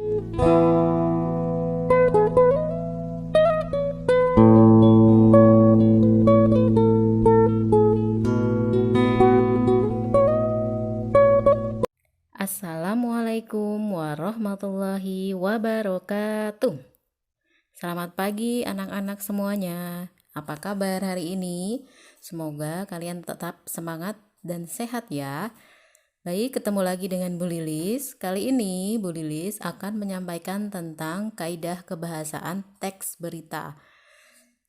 Assalamualaikum warahmatullahi wabarakatuh. Selamat pagi anak-anak semuanya. Apa kabar hari ini? Semoga kalian tetap semangat dan sehat ya. Baik, ketemu lagi dengan Bu Lilis. Kali ini Bu Lilis akan menyampaikan tentang kaidah kebahasaan teks berita.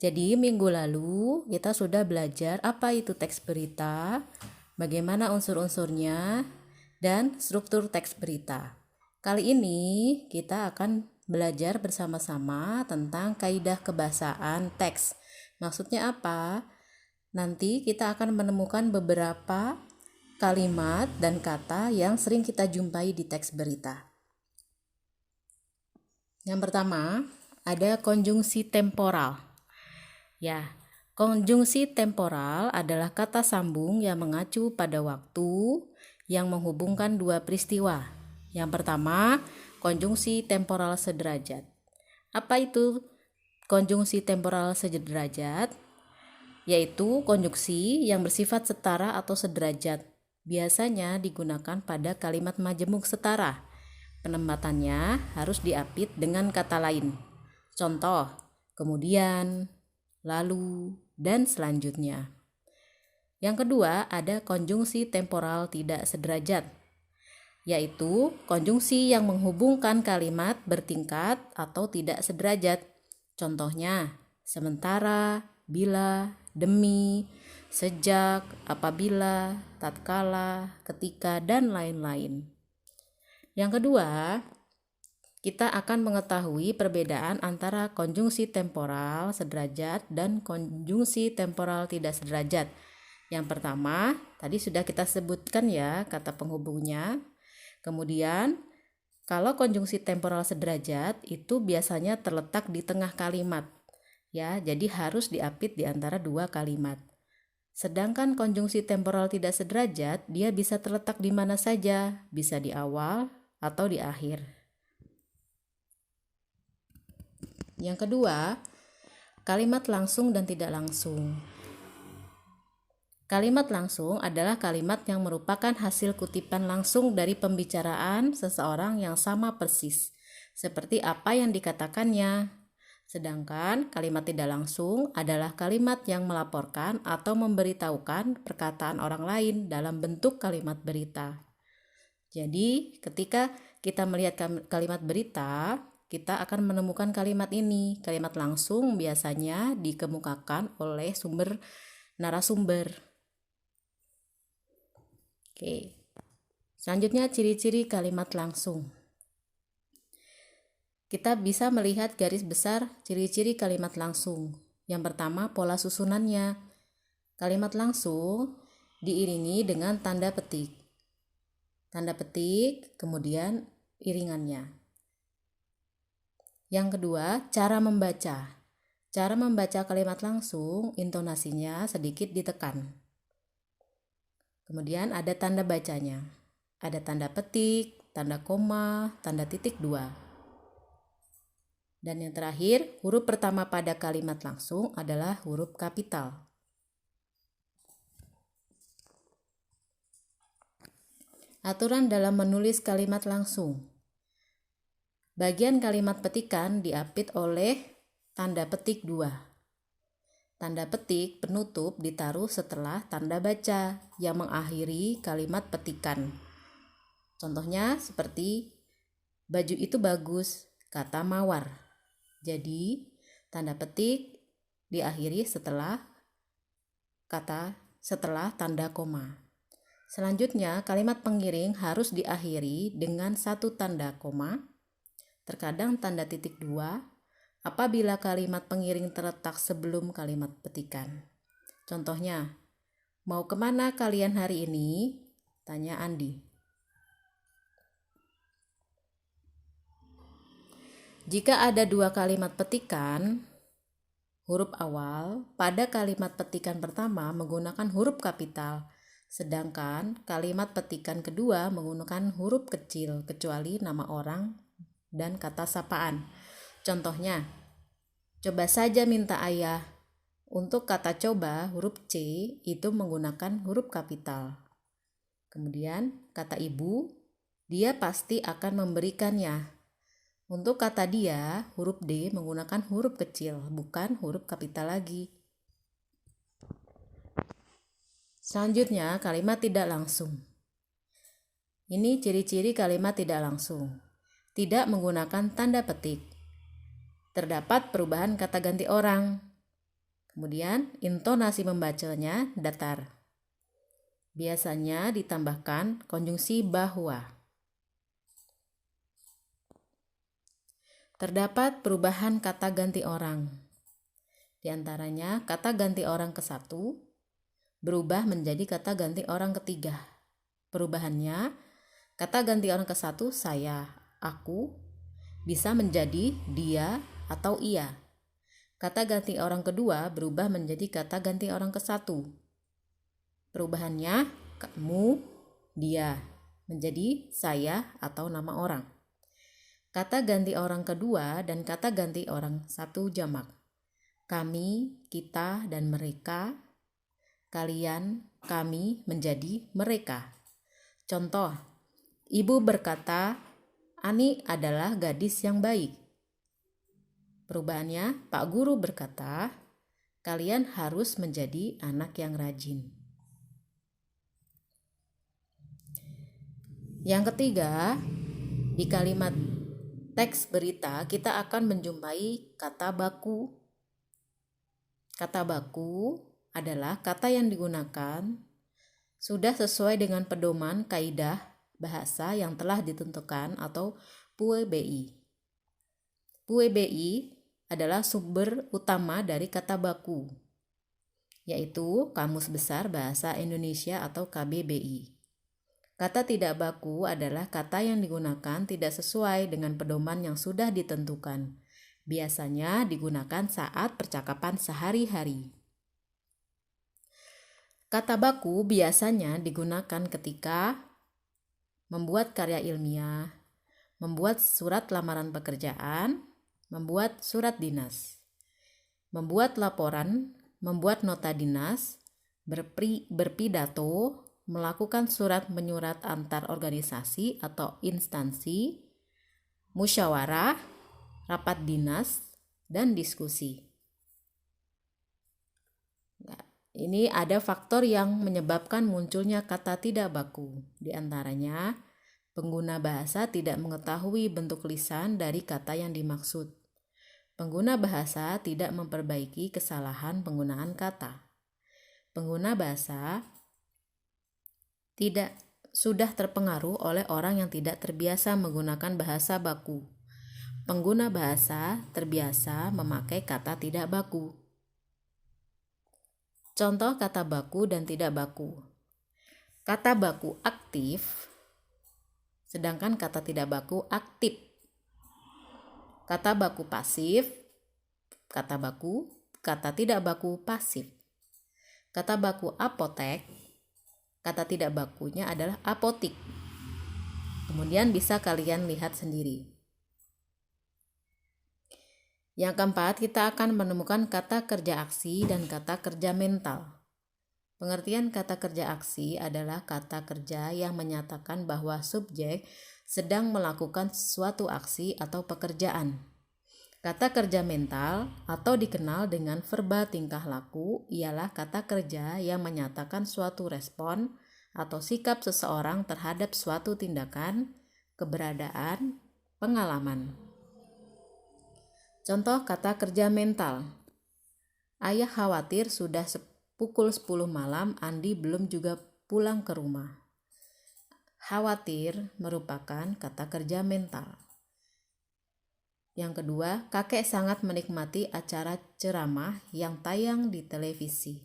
Jadi minggu lalu kita sudah belajar apa itu teks berita, bagaimana unsur-unsurnya, dan struktur teks berita. Kali ini kita akan belajar bersama-sama tentang kaidah kebahasaan teks. Maksudnya apa? Nanti kita akan menemukan beberapa kalimat dan kata yang sering kita jumpai di teks berita. Yang pertama, ada konjungsi temporal. Ya, konjungsi temporal adalah kata sambung yang mengacu pada waktu yang menghubungkan dua peristiwa. Yang pertama, konjungsi temporal sederajat. Apa itu konjungsi temporal sederajat? Yaitu konjungsi yang bersifat setara atau sederajat. Biasanya digunakan pada kalimat majemuk setara. Penempatannya harus diapit dengan kata lain. Contoh, kemudian, lalu, dan selanjutnya. Yang kedua, ada konjungsi temporal tidak sederajat, yaitu konjungsi yang menghubungkan kalimat bertingkat atau tidak sederajat. Contohnya, sementara, bila, demi, sejak, apabila, tatkala, ketika, dan lain-lain. Yang kedua, kita akan mengetahui perbedaan antara konjungsi temporal sederajat dan konjungsi temporal tidak sederajat. Yang pertama, tadi sudah kita sebutkan ya kata penghubungnya. Kemudian, kalau konjungsi temporal sederajat itu biasanya terletak di tengah kalimat. Ya, jadi harus diapit di antara dua kalimat. Sedangkan konjungsi temporal tidak sederajat, dia bisa terletak di mana saja, bisa di awal atau di akhir. Yang kedua, kalimat langsung dan tidak langsung. Kalimat langsung adalah kalimat yang merupakan hasil kutipan langsung dari pembicaraan seseorang yang sama persis, seperti apa yang dikatakannya. Sedangkan kalimat tidak langsung adalah kalimat yang melaporkan atau memberitahukan perkataan orang lain dalam bentuk kalimat berita. Jadi, ketika kita melihat kalimat berita, kita akan menemukan kalimat ini. Kalimat langsung biasanya dikemukakan oleh narasumber. Oke. Selanjutnya ciri-ciri kalimat langsung. Kita bisa melihat garis besar ciri-ciri kalimat langsung. Yang pertama, pola susunannya. Kalimat langsung diiringi dengan tanda petik. Tanda petik, kemudian iringannya. Yang kedua, cara membaca. Cara membaca kalimat langsung, intonasinya sedikit ditekan. Kemudian ada tanda bacanya. Ada tanda petik, tanda koma, tanda titik dua. Dan yang terakhir, huruf pertama pada kalimat langsung adalah huruf kapital. Aturan dalam menulis kalimat langsung. Bagian kalimat petikan diapit oleh tanda petik 2. Tanda petik penutup ditaruh setelah tanda baca yang mengakhiri kalimat petikan. Contohnya seperti baju itu bagus, kata Mawar. Jadi tanda petik diakhiri setelah tanda koma. Selanjutnya kalimat pengiring harus diakhiri dengan satu tanda koma, terkadang tanda titik 2 apabila kalimat pengiring terletak sebelum kalimat petikan. Contohnya, mau kemana kalian hari ini? Tanya Andi. Jika ada dua kalimat petikan, huruf awal pada kalimat petikan pertama menggunakan huruf kapital, sedangkan kalimat petikan kedua menggunakan huruf kecil, kecuali nama orang dan kata sapaan. Contohnya, coba saja minta ayah. Untuk kata coba, huruf C itu menggunakan huruf kapital. Kemudian kata ibu, dia pasti akan memberikannya. Untuk kata dia, huruf D menggunakan huruf kecil, bukan huruf kapital lagi. Selanjutnya, kalimat tidak langsung. Ini ciri-ciri kalimat tidak langsung. Tidak menggunakan tanda petik. Terdapat perubahan kata ganti orang. Kemudian, intonasi membacanya datar. Biasanya ditambahkan konjungsi bahwa. Terdapat perubahan kata ganti orang. Di antaranya, kata ganti orang ke-1 berubah menjadi kata ganti orang ketiga. Perubahannya, kata ganti orang ke-1 saya, aku, bisa menjadi dia atau ia. Kata ganti orang kedua berubah menjadi kata ganti orang ke-1. Perubahannya, kamu, dia, menjadi saya atau nama orang. Kata ganti orang kedua dan kata ganti orang 1 jamak. Kami, kita, dan mereka. Kalian, kami, menjadi mereka. Contoh, ibu berkata, Ani adalah gadis yang baik. Perubahannya, Pak Guru berkata, kalian harus menjadi anak yang rajin. Yang ketiga, di kalimat teks berita kita akan menjumpai kata baku. Kata baku adalah kata yang digunakan sudah sesuai dengan pedoman kaidah bahasa yang telah ditentukan atau PUEBI. PUEBI adalah sumber utama dari kata baku, yaitu Kamus Besar Bahasa Indonesia atau KBBI. Kata tidak baku adalah kata yang digunakan tidak sesuai dengan pedoman yang sudah ditentukan. Biasanya digunakan saat percakapan sehari-hari. Kata baku biasanya digunakan ketika membuat karya ilmiah, membuat surat lamaran pekerjaan, membuat surat dinas, membuat laporan, membuat nota dinas, berpidato, melakukan surat menyurat antar organisasi atau instansi, musyawarah, rapat dinas, dan diskusi. Nah, ini ada faktor yang menyebabkan munculnya kata tidak baku. Di antaranya, pengguna bahasa tidak mengetahui bentuk lisan dari kata yang dimaksud. Pengguna bahasa tidak memperbaiki kesalahan penggunaan kata. Pengguna bahasa tidak sudah terpengaruh oleh orang yang tidak terbiasa menggunakan bahasa baku. Pengguna bahasa terbiasa memakai kata tidak baku. Contoh kata baku dan tidak baku. Kata baku aktif, sedangkan kata tidak baku aktif. Kata baku pasif, kata tidak baku pasif. Kata baku apotek, kata tidak bakunya adalah apotik. Kemudian bisa kalian lihat sendiri. Yang keempat, kita akan menemukan kata kerja aksi dan kata kerja mental. Pengertian kata kerja aksi adalah kata kerja yang menyatakan bahwa subjek sedang melakukan suatu aksi atau pekerjaan. Kata kerja mental atau dikenal dengan verba tingkah laku ialah kata kerja yang menyatakan suatu respon atau sikap seseorang terhadap suatu tindakan, keberadaan, pengalaman. Contoh kata kerja mental. Ayah khawatir sudah pukul 10 malam Andi belum juga pulang ke rumah. Khawatir merupakan kata kerja mental. Yang kedua, kakek sangat menikmati acara ceramah yang tayang di televisi.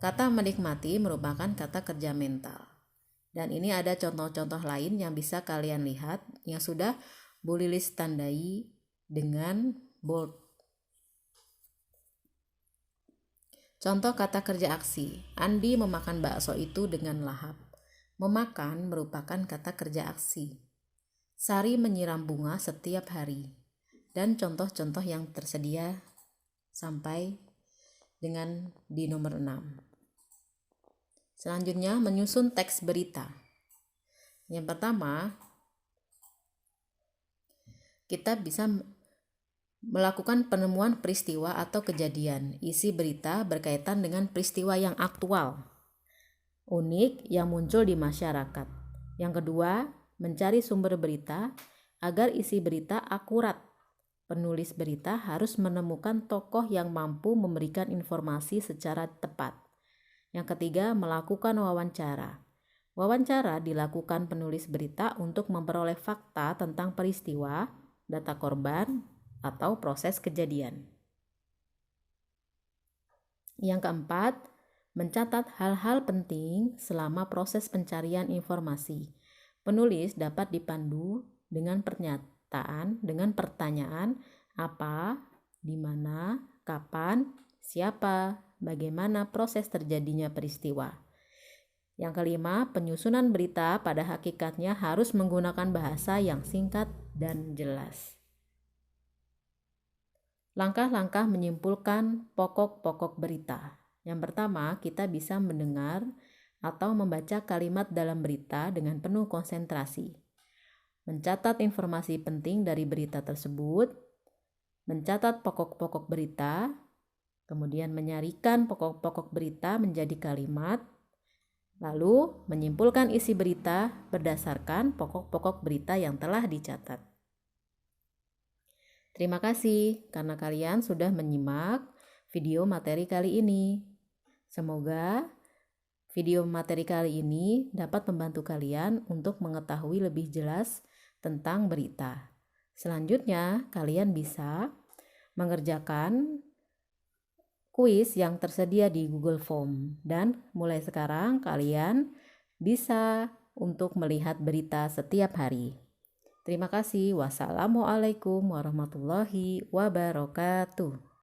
Kata menikmati merupakan kata kerja mental. Dan ini ada contoh-contoh lain yang bisa kalian lihat yang sudah Bu Lilis tandai dengan bold. Contoh kata kerja aksi. Andi memakan bakso itu dengan lahap. Memakan merupakan kata kerja aksi. Sari menyiram bunga setiap hari, dan contoh-contoh yang tersedia sampai dengan di nomor 6. Selanjutnya menyusun teks berita. Yang pertama, kita bisa melakukan penemuan peristiwa atau kejadian. Isi berita berkaitan dengan peristiwa yang aktual, unik yang muncul di masyarakat. Yang kedua, mencari sumber berita agar isi berita akurat. Penulis berita harus menemukan tokoh yang mampu memberikan informasi secara tepat. Yang ketiga, melakukan wawancara. Wawancara dilakukan penulis berita untuk memperoleh fakta tentang peristiwa, data korban, atau proses kejadian. Yang keempat, mencatat hal-hal penting selama proses pencarian informasi. Penulis dapat dipandu dengan pertanyaan apa, di mana, kapan, siapa, bagaimana proses terjadinya peristiwa. Yang kelima, penyusunan berita pada hakikatnya harus menggunakan bahasa yang singkat dan jelas. Langkah-langkah menyimpulkan pokok-pokok berita. Yang pertama, kita bisa mendengar atau membaca kalimat dalam berita dengan penuh konsentrasi. Mencatat informasi penting dari berita tersebut, mencatat pokok-pokok berita, kemudian menyarikan pokok-pokok berita menjadi kalimat, lalu menyimpulkan isi berita berdasarkan pokok-pokok berita yang telah dicatat. Terima kasih karena kalian sudah menyimak video materi kali ini. Semoga video materi kali ini dapat membantu kalian untuk mengetahui lebih jelas tentang berita. Selanjutnya, kalian bisa mengerjakan kuis yang tersedia di Google Form, dan mulai sekarang kalian bisa untuk melihat berita setiap hari. Terima kasih. Wassalamualaikum warahmatullahi wabarakatuh.